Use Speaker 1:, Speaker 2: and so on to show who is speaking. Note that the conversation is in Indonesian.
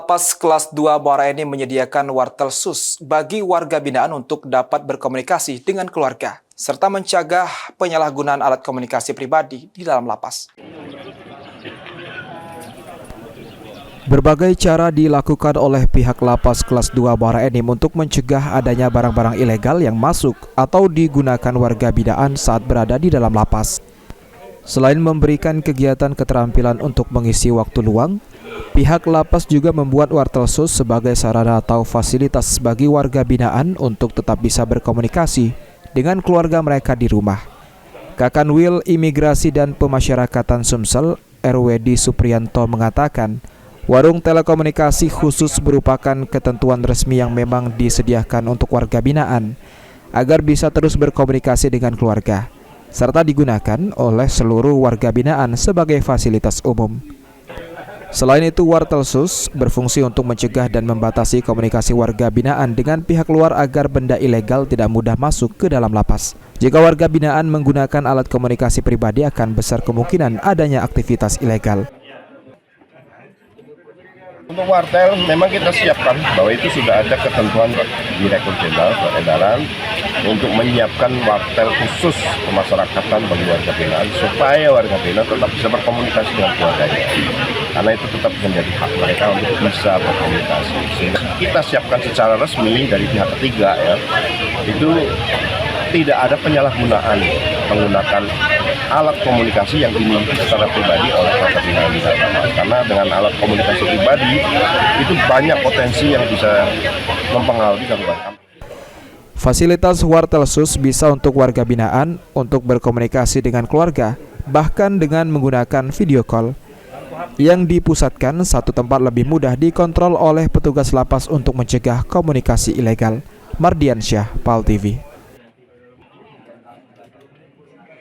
Speaker 1: Lapas kelas 2 Muara Enim menyediakan wartel sus bagi warga binaan untuk dapat berkomunikasi dengan keluarga, serta mencegah penyalahgunaan alat komunikasi pribadi di dalam lapas. Berbagai cara dilakukan oleh pihak lapas kelas 2 Muara Enim untuk mencegah adanya barang-barang ilegal yang masuk atau digunakan warga binaan saat berada di dalam lapas. Selain memberikan kegiatan keterampilan untuk mengisi waktu luang, pihak lapas juga membuat wartel sus sebagai sarana atau fasilitas bagi warga binaan untuk tetap bisa berkomunikasi dengan keluarga mereka di rumah. Kakanwil Imigrasi dan Pemasyarakatan Sumsel, RWD Supriyanto mengatakan, warung telekomunikasi khusus merupakan ketentuan resmi yang memang disediakan untuk warga binaan agar bisa terus berkomunikasi dengan keluarga, serta digunakan oleh seluruh warga binaan sebagai fasilitas umum. Selain itu, wartel sus berfungsi untuk mencegah dan membatasi komunikasi warga binaan dengan pihak luar agar benda ilegal tidak mudah masuk ke dalam lapas. Jika warga binaan menggunakan alat komunikasi pribadi, akan besar kemungkinan adanya aktivitas ilegal.
Speaker 2: Untuk wartel memang kita siapkan bahwa itu sudah ada ketentuan Direktur Jenderal Peredaran untuk menyiapkan wartel khusus pemasyarakatan bagi warga binaan supaya warga binaan tetap bisa berkomunikasi dengan keluarganya. Karena itu tetap menjadi hak mereka untuk bisa berkomunikasi. Sehingga kita siapkan secara resmi dari pihak ketiga ya, itu tidak ada penyalahgunaan menggunakan alat komunikasi yang dimiliki secara pribadi oleh warga binaan di dalam lapas. Karena dengan alat komunikasi pribadi itu banyak potensi yang bisa mempengaruhi keluarga.
Speaker 1: Fasilitas wartel sus bisa untuk warga binaan untuk berkomunikasi dengan keluarga, bahkan dengan menggunakan video call, yang dipusatkan satu tempat lebih mudah dikontrol oleh petugas lapas untuk mencegah komunikasi ilegal. Mardiansyah, PAL TV.